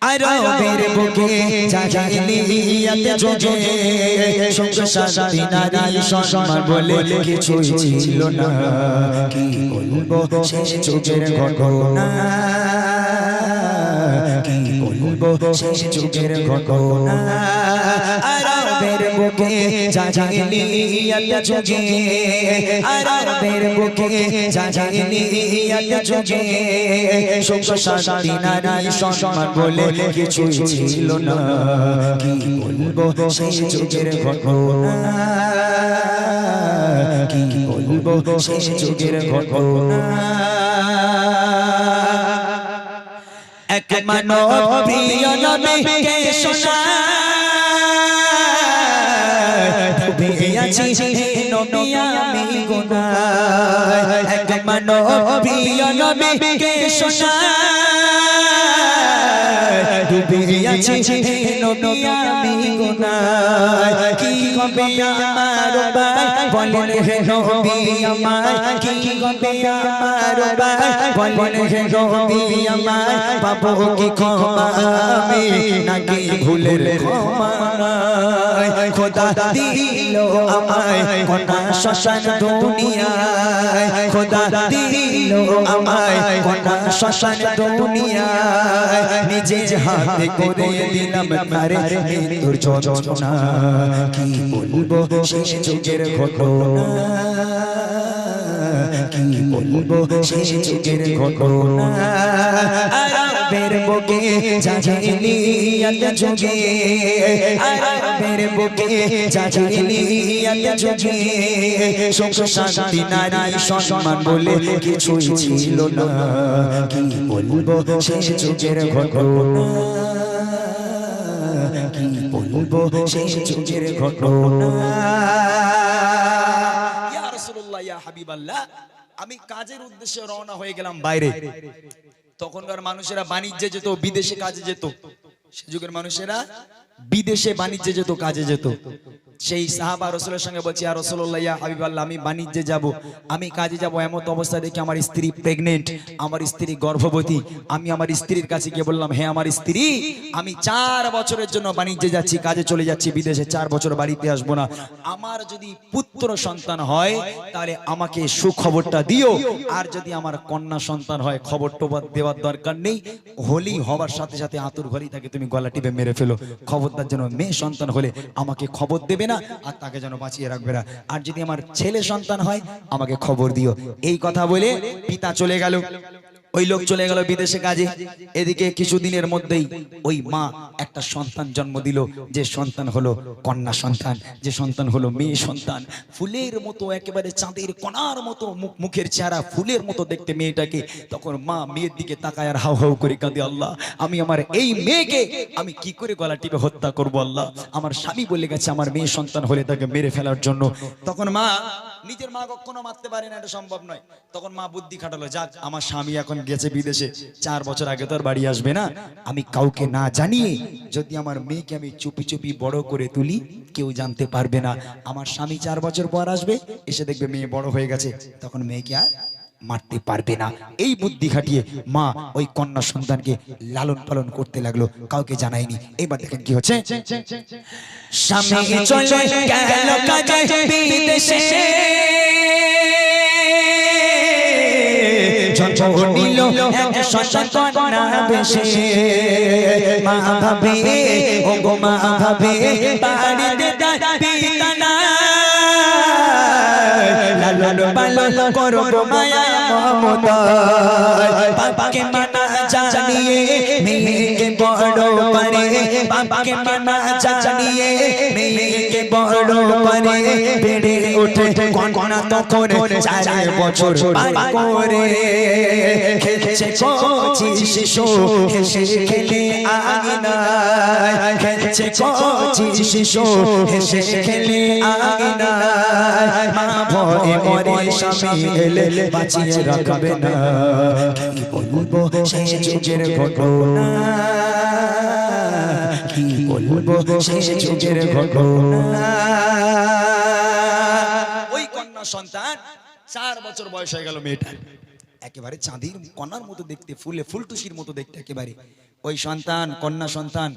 আরবের বুকে জাহিলিয়াত যুগে সুখ শান্তি নারী সম্মান বলে কিছুই ছিল না। কি বলবো সেই যুগের ঘটনা, কি বলবো সেই যুগের ঘটনা। আরবের বুকে জাহিলিয়াত যুগে, আরবের বুকে জাহিলিয়াত যুগে সুখ শান্তি নারী সম্মান বলে কিছুই ছিল না। কি বলবো সেই যুগের ঘটনা, কি বলবো সেই যুগের ঘটনা। এক মানব প্রিয় নবীকে শোনায়, ডুবে আছি নবী আমি গুনায়। এক মানব প্রিয় নবীকে শোনায়, ডুবে আছি নবী আমি গুনায়। কি হবে আমার ভাই বলেন হে নবী আমায়, কি হবে আমার ভাই বলেন হে নবী আমায়। পাবো কি ক্ষমা আমি নাকি ভুলের ক্ষমা নাই। খোদা দিল আমায় কোনা শ্মশান দুনিয়ায়, খোদা দিল আমায় কোনা শ্মশান দুনিয়ায়। নিজে হাতে করে দিলাম তারে মৃত্যুর যন্ত্রণা। কি বলবো সেই যুগের ঘটনা, কি বলবো সেই যুগের ঘটনা। আরবের বুকে জাহিলিয়াত যুগে, আরবের বুকে জাহিলিয়াত যুগে সুখ শান্তি নারী সম্মান বলে কিছুই ছিল না। কি বলবো সেই যুগের ঘটনা, কি বলবো সেই যুগের ঘটনা। ইয়া রাসূলুল্লাহ, ইয়া হাবিবাল্লাহ, আমি কাজের উদ্দেশ্যে রওনা হয়ে গেলাম বাইরে। তখনকার মানুষেরা বাণিজ্যে যেত, বিদেশে কাজে যেত। সে যুগের মানুষেরা বিদেশে বাণিজ্যে যেত, কাজে যেত। সেই সাহাবা রাসূলের সঙ্গে বলছি, ইয়া রাসূলুল্লাহ, ইয়া হাবিবাল্লাহ, আমি বাণিজ্যে যাব, আমি কাজে যাব। এমন অবস্থা দেখি আমার স্ত্রী প্রেগনেন্ট, আমার স্ত্রী গর্ভবতী। আমি আমার স্ত্রীর কাছে গিয়ে বললাম, হে আমার স্ত্রী, আমি 4 বছরের জন্য বাণিজ্যে যাচ্ছি, কাজে চলে যাচ্ছি বিদেশে, 4 বছর বাড়িতে আসবো না। আমার যদি পুত্র সন্তান হয় তাহলে আমাকে সুখবরটা দিও, আর যদি আমার কন্যা সন্তান হয় খবরটা দেওয়ার দরকার নেই, হোলি হওয়ার সাথে সাথে আতুর ঘরেই থাকে, তুমি গলা টিপে মেরে ফেলো। খবরদার যেন মেয়ে সন্তান হলে আমাকে খবর দেবে না, আর তাকে যেন বাঁচিয়ে রাখবে না। আর যদি আমার ছেলে সন্তান হয় আমাকে খবর দিও। এই কথা বলে পিতা চলে গেল, ওই লোক চলে গেল বিদেশে কাজে। এদিকে কিছুদিনের মধ্যেই ওই মা একটা সন্তান জন্ম দিল, যে সন্তান হলো কন্যা সন্তান, যে সন্তান হলো মেয়ে সন্তান। ফুলের মতো, একেবারে চাঁদের কণার মতো মুখের চেহারা, ফুলের মতো দেখতে মেয়েটাকে। তখন মা মেয়ের দিকে তাকায় আর হাউ হাউ করে কাঁদে, আল্লাহ, আমি আমার এই মেয়েকে আমি কি করে গলা টিপে হত্যা করবো আল্লাহ। আমার স্বামী বলে গেছে আমার মেয়ে সন্তান হলে তাকে মেরে ফেলার জন্য। তখন মা, নিজের মা কখনো মারতে পারে না, এটা সম্ভব নয়। তখন মা বুদ্ধি খাটালো, যাক আমার স্বামী এখন গেছে বিদেশে, 4 বছর আগে তো আর বাড়ি আসবে না, আমি কাউকে না জানিয়ে যদি আমার মেয়েকে আমি চুপি চুপি বড় করে তুলি, কেউ জানতে পারবে না। আমার স্বামী 4 বছর পর আসবে, এসে দেখবে মেয়ে বড় হয়ে গেছে, তখন মেয়েকে আর মারতে পারবে না। এই বুদ্ধি খাটিয়ে মা ওই কন্যা সন্তানকে লালন পালন করতে লাগলো, কাউকে জানায়নি। এবার দেখেন কি হচ্ছে। স্বামী চলে গেল কাজে বিদেশে, জন্ম নিল এক সন্তান কন্যা বেশে। মা ভাবে, ও গো মা ভাবে, বাড়িতে পিতা নাই, লালন পালন করব মায়া মমতা। বাবাকে মানা জানিয়ে মেয়েকে বড় করে, বাবাকে মানা জানিয়ে মেয়েকে বড় করে। বেড়ে ওঠে কন্যা তখন 4 বছর পার করে। খেলছে কচি শিশু হেসে খেলে আঙিনায়, খেলছে কচি শিশু হেসে খেলে আঙিনায়। মা ভয়ে মরে স্বামী এলে বাঁচিয়ে রাখবে না। কি বলবো সেই যুগের ঘটনা, কি বলবো সেই যুগের ঘটনা। ওই কন্যা সন্তান 4 বছর বয়স হয়ে গেল মেয়েটার। একেবারে চাঁদির কন্যার মতো দেখতে, ফুলে ফুলটুসির মতো দেখতে একেবারে। ওই সন্তান, কন্যা সন্তান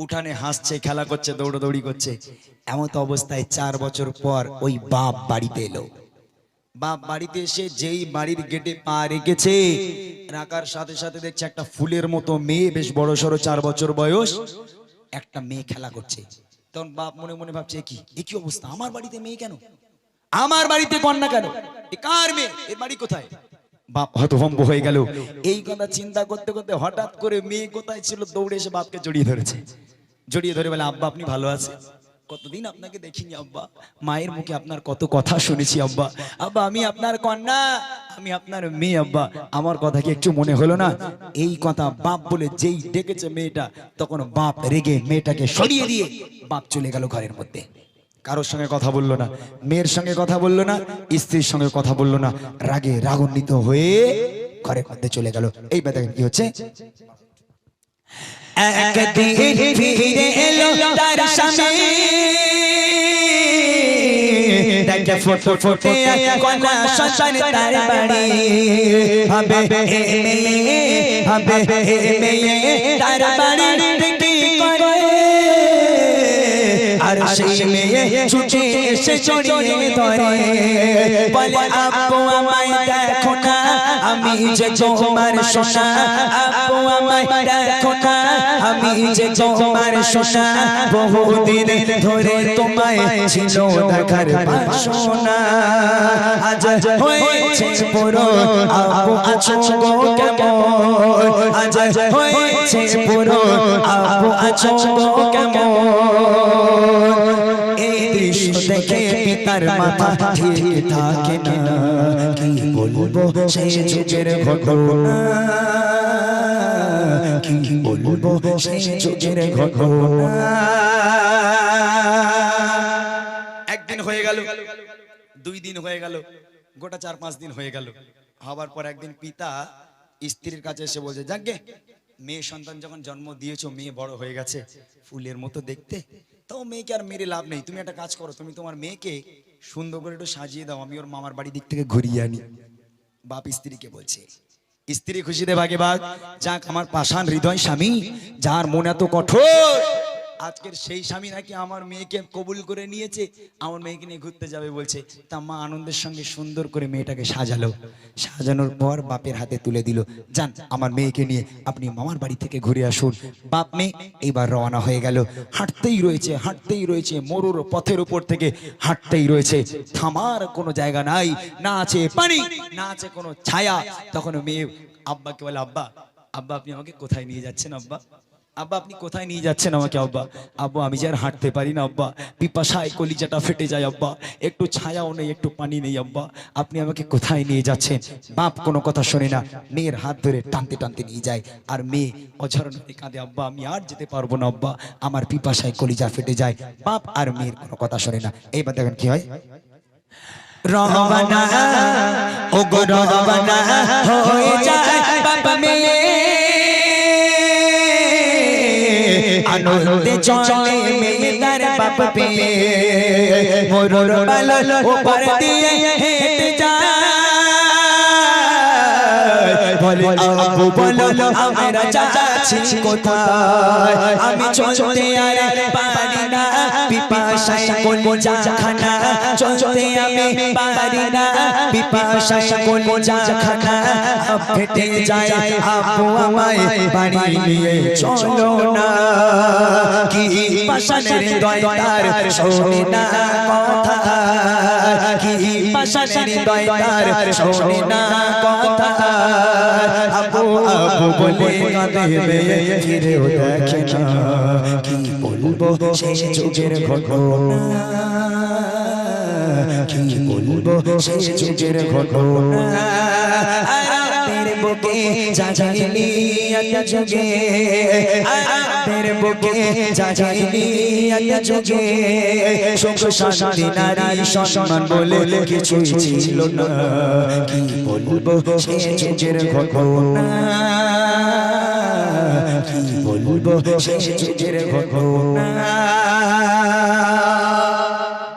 উঠানে হাসছে, খেলা করছে, দৌড়াদৌড়ি করছে। এমন অবস্থায় 4 বছর পর ওই বাপ বাড়িতে এলো। বাপ বাড়িতে এসে যেই বাড়ির গেটে পা রেখেছে, রাখার সাথে সাথে দেখছে একটা ফুলের মতো মেয়ে, বেশ বড় সড়ো, 4 বছর বয়স, একটা মেয়ে খেলা করছে। তখন বাপ মনে মনে ভাবছে, কি অবস্থা, আমার বাড়িতে মেয়ে কেন, আমার বাড়িতে কন্যা কেন, কার মেয়ে, এর বাড়ি কোথায়? বাপ হতভম্ব হয়ে গেল। এই কথা চিন্তা করতে করতে হঠাৎ করে মেয়ে কোথায় ছিল দৌড়ে এসে বাপকে জড়িয়ে ধরেছে। জড়িয়ে ধরে বলে, আব্বা আপনি ভালো আছেন? কতদিন আপনাকে দেখিনি আব্বা, মায়ের মুখে আপনার কত কথা শুনেছি আব্বা। আব্বা আমি আপনার কন্যা, আমি আপনার মেয়ে আব্বা, আমার কথা কি একটু মনে হলো না? এই কথা বাপ বলে যেই ডেকেছে মেয়েটা, তখন বাপ রেগে মেয়েটাকে সরিয়ে দিয়ে বাপ চলে গেল ঘরের মধ্যে। কারোর সঙ্গে কথা বললো না, মেয়ের সঙ্গে কথা বললো না, স্ত্রীর সঙ্গে কথা বললো না, রাগে রাগান্বিত হয়ে ঘরের মধ্যে চলে গেল। এই দেখেন কি হচ্ছে। একদিন ফিরে এলো তার স্বামী, দেখে ফটো ফটো কন্যা সন্তান তার বাড়ি, হবে তার বাড়ি কি করে, আর সেই মেয়ে ছুটে এসে জড়িয়ে ধরে, বলে আব্বু আমায় দেখো না, আমি যে তোমার সোনা, আব্বু আমায় দেখো না, আমি যে তোমার সোনা, বহুদিন ধরে তোমায় ছিল দেখার বাসনা, আজ হয়েছে পুরো, আব্বু আছো গো কেমন, আজ হয়েছে পুরো, আব্বু আছো গো কেমন। এই দৃশ্য দেখে পিতার মাথা ঠিক থাকে না, কি বলবো সেই যুগের ঘটনা, কি বলবো সেই যুগের ঘটনা। একদিন হয়ে গেল, 2 দিন হয়ে গেল, গোটা 4-5 দিন হয়ে গেল। হবার পর একদিন পিতা স্ত্রীর কাছে এসে বলছে, যাকগে মেয়ে সন্তান যখন জন্ম দিয়েছো, মেয়ে বড় হয়ে গেছে, ফুলের মতো দেখতে, তো মেয়েকে আর মেরে লাভ নেই, তুমি একটা কাজ করো, তুমি তোমার মেয়েকে সুন্দর করে একটু সাজিয়ে দাও, আমি ওর মামার বাড়ি দিক থেকে ঘুরিয়ে আনি। বাপ স্ত্রীকে বলছে। স্ত্রী খুশিতে ভাগে ভাগ, যাক আমার পাষাণ হৃদয় স্বামী, যার মন এত কঠোর, আজকের সেই স্বামী নাকি আমার মেয়েকে কবুল করে নিয়েছে, আমার মেয়েকে নিয়ে ঘুরতে যাবে বলছে। তা মা আনন্দের সঙ্গে সুন্দর করে মেয়েটাকে সাজালো, সাজানোর পর বাপের হাতে তুলে দিল, যান আমার মেয়েকে নিয়ে আপনি মামার বাড়ি থেকে ঘুরে আসুন। বাপ মেয়ে এইবার রওনা হয়ে গেল। হাঁটতেই রয়েছে, হাঁটতেই রয়েছে, মরুর পথের উপর থেকে হাঁটতেই রয়েছে, থামার কোনো জায়গা নাই, না আছে পানি, না আছে কোনো ছায়া। তখন মেয়ে আব্বাকে বলে, আব্বা আব্বা আপনি আমাকে কোথায় নিয়ে যাচ্ছেন আব্বা, আব্বা আপনি কোথায় নিয়ে যাচ্ছেন আমাকে আব্বা, আব্বা আমি যে আর হাঁটতে পারি না আব্বা, পিপাসায় কলিজাটা ফেটে যায় আব্বা, একটু ছায়াও নেই, একটু পানি নেই আব্বা, আপনি আমাকে কোথায় নিয়ে যাচ্ছেন? বাপ কোনো কথা শোনে না, মেয়ের হাত ধরে টানতে টানতে নিয়ে যায়, আর মেয়ে অঝরণ কাঁদে, আব্বা আমি আর যেতে পারবো না আব্বা, আমার পিপাসায় কলিজা ফেটে যায়। বাপ আর মেয়ের কোনো কথা শোনে না। এইবার দেখেন কি হয়। রওনা ও গো রওনা হয়ে যায় বাবা মেয়ে, আনন্দে চলে মেয়ে তার বাপ পেয়ে, মরুর বালল ওপার দিয়ে হেঁটে যায়, বলে আব্বু বলো আমরা যাচ্ছি কোথায়, আমি চলতে আর পারি না, পিপাসায় কলিজা খানা, চলতে আমি পারি না, পিপাসায় কলিজা খানা ফেটে যায়, আব্বু আমায় বাড়ি নিয়ে চলো না, কি পাষাণের হৃদয় তার শোনে না কথা, কি পাষাণের হৃদয় তার শোনে না কথা, আব্বু আব্বু বলে কাঁদে মেয়ে ফিরেও দেখে না, কি বলবো সেই যুগের ঘটনা, কি বলবো সেই যুগের ঘটনা। তেরে বুকে জাগাইলি আজ যুগে, তেরে বুকে জাগাইলি আজ যুগে, সুখ শান্তি নারী সম্মান বলে কিছু ছিল না, কি বলবো সেই যুগের ঘটনা, কি বলবো সেই যুগের ঘটনা।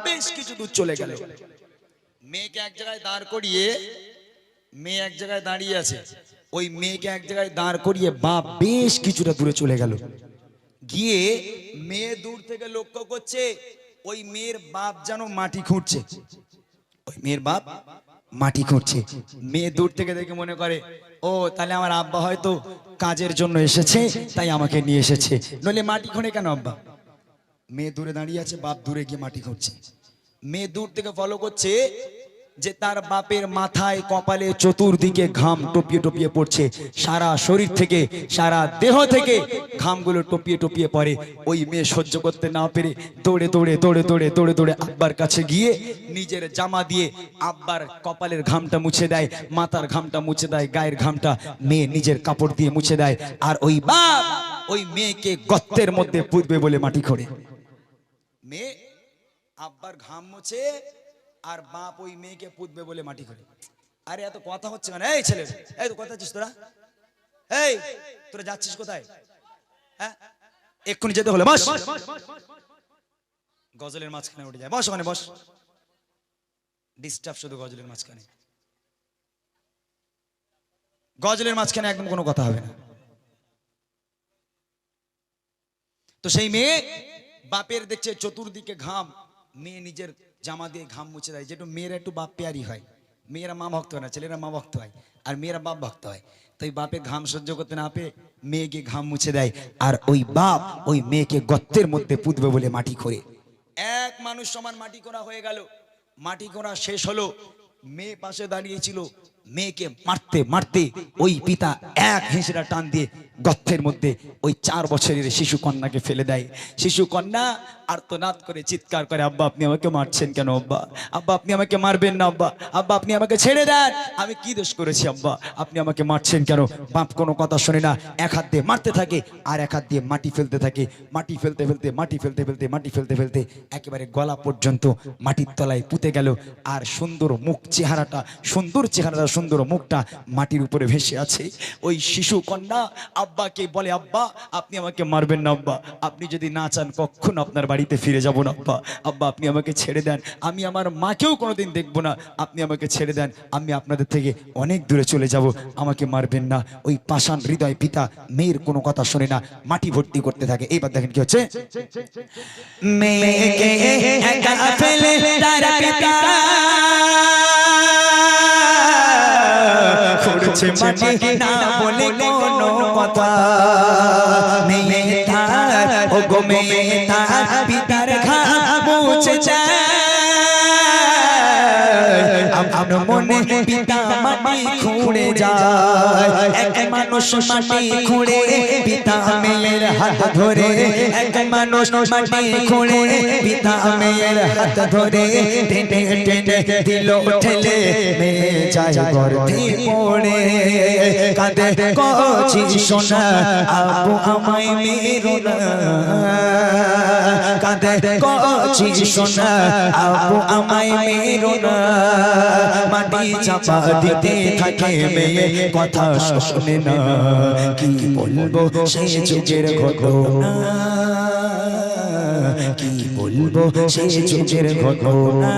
বেশ কিছু দূর চলে গেল, মেয়েকে এক জায়গায় দাঁড় করিয়ে মেয়ে এক জায়গায় দাঁড়িয়ে আছে, ওই মেয়েকে এক জায়গায় দাঁড় করিয়ে বাপ বেশ কিছুটা দূরে চলে গেল, গিয়ে মেয়ে দূর থেকে লক্ষ্য করছে ওই মেয়ের বাপ যেন মাটি খুঁড়ছে, ওই মেয়ের বাপ মাটি খুঁড়ছে। মেয়ে দূর থেকে দেখে মনে করে ও তাহলে আমার আব্বা হয়তো কাজের জন্য এসেছে, তাই আমাকে নিয়ে এসেছে, নইলে মাটি খুঁড়ে কেন আব্বা। মেয়ে দূরে দাঁড়িয়ে আছে, বাপ দূরে গিয়ে মাটি খুঁড়ছে। মেয়ে দূর থেকে ফলো করছে যে তার বাপের মাথায় কপালে চতুর্দিকে ঘাম টপিয়ে টপিয়ে পড়ছে, সারা শরীর থেকে সারা দেহ থেকে ঘামগুলো টপিয়ে টপিয়ে পড়ে। ওই মেয়ে সহ্য করতে না পেরে দৌড়ে দৌড়ে দৌড়ে দৌড়ে দৌড়ে দৌড়ে আব্বার কাছে গিয়ে নিজের জামা দিয়ে আব্বার কপালের ঘামটা মুছে দেয়, মাথার ঘামটা মুছে দেয়, গায়ের ঘামটা মেয়ে নিজের কাপড় দিয়ে মুছে দেয়। আর ওই বাপ ওই মেয়েকে গর্তের মধ্যে পুঁতবে বলে মাটি খোঁড়ে। মেয়ে আব্বার ঘাম মুছে আর বাপ ওই মেয়েকে পুঁতবে বলে মাটি করে। আরে এত কথা হচ্ছে মানে, এই ছেলে এই তো কথা আছিস তোরা, এই তোরা যাচ্ছিস কোথায়? হ্যাঁ এক্ষুনি যেতে হলো, বস। গজলের মাঝখানে উঠে যায়, বস ওখানে বস, ডিস্টার্ব শুধু গজলের মাঝখানে। গজলের মাঝখানে একদম কোনো কথা হবে না। তো সেই মেয়ে বাপের দেখছে চতুর্দিকে ঘাম, মেয়ে নিজের জামা দিয়ে ঘাম মুছে দেয়, যেটা মেয়েরা একটু বাপ পেয়ারি হয়, মেয়েরা মা ভক্ত হয় না, ছেলেরা মা ভক্ত হয়, আর মেয়েরা বাপ ভক্ত হয়। তো এই বাপের ঘাম সহ্য করতে না পেয়ে মেয়েকে ঘাম মুছে দেয়, আর ওই বাপ ওই মেয়েকে গর্তের মধ্যে পুঁতবে বলে মাটি খোঁড়ে। এক মানুষ সমান মাটি করা হয়ে গেল। মাটি করা শেষ হলো, মেয়ে পাশে দাঁড়িয়েছিল, মেয়েকে মারতে মারতে ওই পিতা এক হিঁচড়া টান দিয়ে গর্তের মধ্যে ওই 4 বছরের শিশু কন্যাকে ফেলে দেয়। শিশু কন্যা আর্তনাদ করে চিৎকার করে, আব্বা আপনি আমাকে মারছেন কেন আব্বা, আব্বা আপনি আমাকে মারবেন না আব্বা, আব্বা আপনি আমাকে ছেড়ে দেন, আমি কি দোষ করেছি আব্বা, আপনি আমাকে মারছেন কেন। বাপ কোনো কথা শোনে না, এক হাত দিয়ে মারতে থাকে আর এক হাত দিয়ে মাটি ফেলতে থাকে, মাটি ফেলতে ফেলতে মাটি ফেলতে ফেলতে মাটি ফেলতে ফেলতে একেবারে গলা পর্যন্ত মাটির তলায় পুঁতে গেল। আর সুন্দর মুখ চেহারাটা, সুন্দর চেহারাটা, সুন্দর মুখটা মাটির উপরে ভেসে আছে। ওই শিশু কন্যা আব্বাকে বলে, আব্বা আপনি আমাকে মারবেন না আব্বা, আপনি যদি না চান কখনো আপনার বাড়িতে ফিরে যাব না আব্বা, আব্বা আপনি আমাকে ছেড়ে দেন, আমি আমার মাকেও কোনোদিন দেখব না, আপনি আমাকে ছেড়ে দেন, আমি আপনাদের থেকে অনেক দূরে চলে যাব, আমাকে মারবেন না। ওই পাষাণ হৃদয় পিতা মেয়ের কোনো কথা শোনে না, মাটি ভর্তি করতে থাকে। এইবার দেখেন কি হচ্ছে, মেয়েকে একা ফেলে তার পিতা খুঁড়ছে মাটি না বলে কোনো কথা, মেয়ে তার ও গো মেয়ে তার পিতার ঘাম মুছে যায়, আমার মনে পিতা মাটি খুঁড়ে যায়। এক মানুষ মাটি খুঁড়ে পিতা মেয়ের হাত ধরে, এক মানুষ মাটি খুঁড়ে পিতা মেয়ের হাত ধরে, টেনে টেনে দিল ঠেলে মেয়ে যায় গর্তে পড়ে, কাঁদে কচি সোনা আব্বু আমায় মেরো না, কাঁদে কচি সোনা আব্বু আমায় মেরো না, মাটি চাপা দিতে থাকে মেয়ে কথা শোনে না, কি বলবো সেই যুগের ঘটনা, কি বলবো সেই যুগের ঘটনা।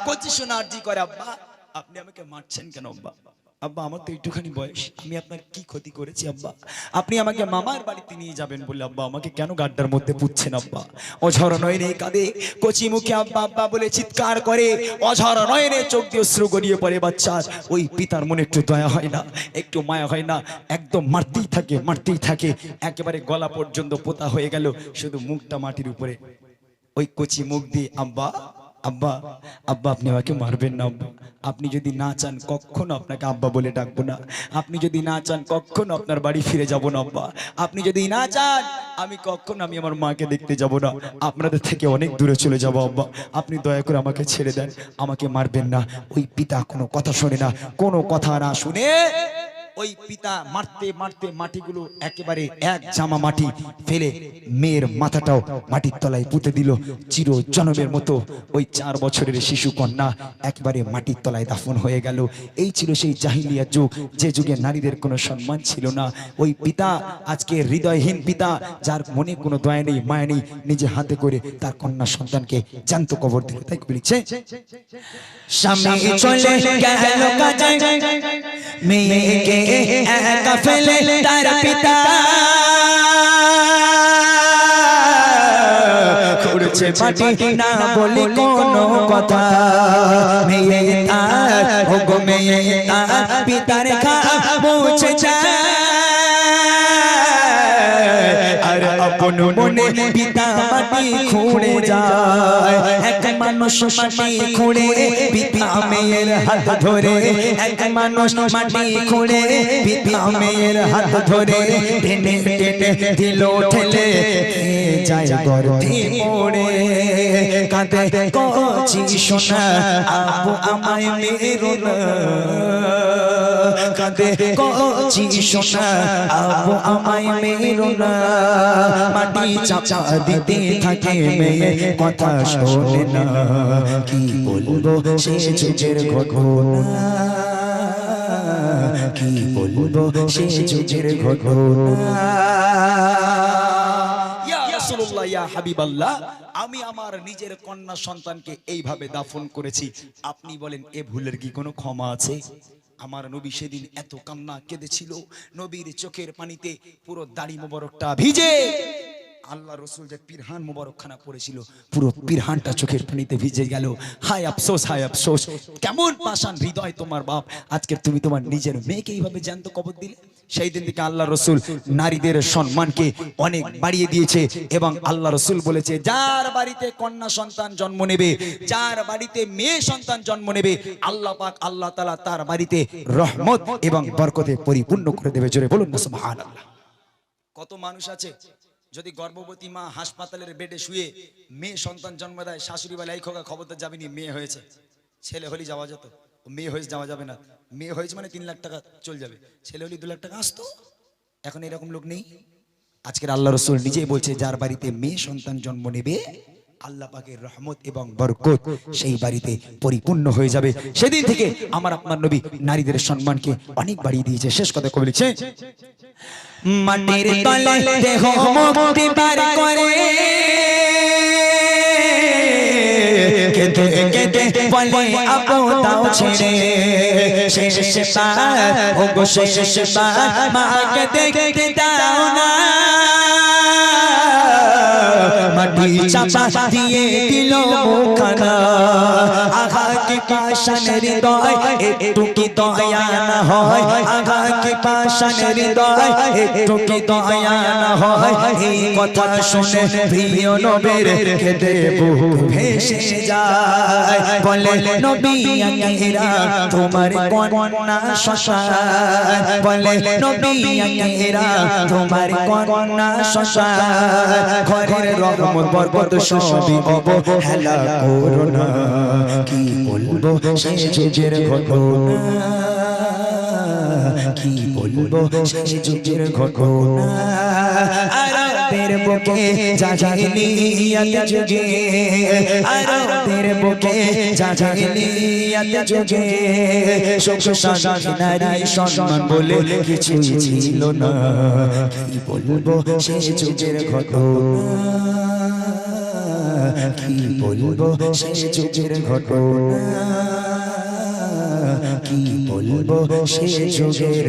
কচি সোনা আরজি করে, আব্বা আপনি আমাকে মারছেন কেন আব্বা, আব্বা আমার তো একটুখানি বয়স, আমি আপনার কি ক্ষতি করেছি আব্বা, আপনি আমাকে মামার বাড়িতে নিয়ে যাবেন বলে আব্বা আমাকে কেন গাড্ডার মধ্যে পুচ্ছেন আব্বা। অঝর নয়নে কাঁদে, কচি মুখে আব্বা আব্বা বলে চিৎকার করে, অঝর নয়নে চোখ দিয়ে অশ্রু গড়িয়ে পড়ে বাচ্চার। ওই পিতার মনে একটু দয়া হয় না, একটু মায়া হয় না, একদম মারতেই থাকে মারতেই থাকে, একেবারে গলা পর্যন্ত পোতা হয়ে গেল, শুধু মুখটা মাটির উপরে। ওই কচি মুখ দিয়ে, আব্বা আব্বা আব্বা আপনি আমাকে মারবেন না আব্বা, আপনি যদি না চান কখনো আপনাকে আব্বা বলে ডাকবো না, আপনি যদি না চান কখনো আপনার বাড়ি ফিরে যাব না আব্বা, আপনি যদি না চান আমি কখনো আমি আমার মাকে দেখতে যাব না, আপনাদের থেকে অনেক দূরে চলে যাব আব্বা, আপনি দয়া করে আমাকে ছেড়ে দেন, আমাকে মারবেন না। ওই পিতা কোনো কথা শোনে না, কোনো কথা না শুনে ওই পিতা মারতে মারতে মাটিগুলো একেবারে এক জামা মাটি ফেলে মেয়ের মাথাটাও মাটির তলায় পুঁতে দিল। চির জনমের মতো ওই 4 বছরের শিশু কন্যা একবারে মাটির তলায় দাফন হয়ে গেল। এই ছিল সেই জাহিলিয়া যুগ, যে যুগে নারীদের কোনো সম্মান ছিল না। ওই পিতা আজকে হৃদয়হীন পিতা, যার মনে কোনো দয়া নেই মায়া নেই, নিজে হাতে করে তার কন্যা সন্তানকে জ্যান্ত কবর দিল। তাই বলেছে স্বামী চলে গেল কাজে, মেয়েকে একা ফেলে তার পিতা খুঁড়ছে মাটি, না বলে কোনো কথা। মেয়ে তার ওগো মেয়ে তার পিতার খা মুছে যায়, আর আপন মনে পিতা মাটি খুঁড়ে যায়। এক মানুষ মাটি খুঁড়ে পিতা মেয়ের হাত ধরে, এক মানুষ মাটি খুঁড়ে পিতা মেয়ের হাত ধরে, টেনে টেনে দিল ঠেলে যায় গর্তে পড়ে। কাঁদে কচি সোনা আপু আমায় মেরো না, কাঁদে কচি সোনা আপু আমায় মেরো না। মাটি চাপা দিতে থাকে মেয়ে কথা শোনে না, কি বলবো সে যুগের ঘটনা, কি বলবো সে যুগের ঘটনা। ইয়া রাসূলুল্লাহ, ইয়া হাবিবাল্লাহ, আমি আমার নিজের কন্যা সন্তানকে এইভাবে দাফন করেছি, আপনি বলেন এ ভুলের কি কোনো ক্ষমা আছে? আমার নবী সেদিন এত কান্না কেঁদেছিল, নবীর চোখের পানিতে পুরো দাড়ি মোবারকটা ভিজে। আল্লাহ রসুল যে পিরহান মোবারকখানা পড়েছিল, পুরো পিরহানটা চোখের পানিতে ভিজে গেল। হায় আফসোস, হায় আফসোস, কেমন পাষাণ হৃদয় তোমার বাপ, আজকে তুমি তোমার নিজের মেয়েকে এইভাবে জ্যান্ত কবর দিলে। সেই দিন থেকে আল্লাহ রসুল নারীদের সম্মানকে অনেক বাড়িয়ে দিয়েছে, এবং আল্লাহ রসুল বলেছে যার বাড়িতে কন্যা সন্তান জন্ম নেবে, যার বাড়িতে মেয়ে সন্তান জন্ম নেবে, আল্লাহ পাক আল্লাহ তাআলা তার বাড়িতে রহমত এবং বরকতে পরিপূর্ণ করে দেবে। জোরে বলুন না সুবহানাল্লাহ। কত মানুষ আছে যদি গর্ভবতী মা হাসপাতালের বেডে শুয়ে মেয়ে সন্তান জন্ম দেয়, শাশুড়ি বলে এই খোকা খবরদার যাবিনি, মেয়ে হয়েছে। ছেলে হলে যাওয়া যেত, মেয়ে হয়েছে যাওয়া যাবে না, মেয়ে হয়েছে মানে 3 লাখ টাকা চলে যাবে, ছেলে হলে 2 লাখ টাকা আসতো। এখন এরকম লোক নেই। আজকের আল্লাহ রসুল নিজেই বলছে যার বাড়িতে মেয়ে সন্তান জন্ম নেবে, আল্লাহ পাকের রহমত এবং বরকত সেই বাড়িতে পরিপূর্ণ হয়ে যাবে। সেদিন থেকে আমার আপনার নবী নারীদের সম্মানকে অনেক বাড়িয়ে দিয়েছে। শেষ কথা কবে লিখছে, মাটির তলে দেহ মুক্তি বার করে, কেঁদে কেঁদে বলে আপু দাও ছেড়ে, শেষে বার ওগো শেষে বার মাকে দেখতে দাও না। মাটি চাপা দিয়ে দিল মুখানা, আঘা কি পাষাণ হৃদয় একটু কি দয়া না হয়, আঘা কি পাষাণ হৃদয় একটু কি দয়া না হয়। এই কথা শুনে প্রিয় নবীর কেঁদে বুক ভেসে যায়, বলে নবী আঙ্গিরা তোমার কন্যা শ্মশান, বলে নবী আঙ্গিরা তোমার কন্যা শ্মশান। ঘরের রহমত বরকত সবই অবহেলা করো না, কি বলবো সে যুগের ঘটনা, কি বলবো সে যুগের ঘটনা। আরবের বুকে জাহিলিয়াত যুগে, আরবের বুকে জাহিলিয়াত যুগে সুখ শান্তি নারী সম্মান বলে কিছু ছিল না, কি বলবো সে যুগের ঘটনা, কি বলবো সে যুগের ঘটনা, কি বলবো সে যুগের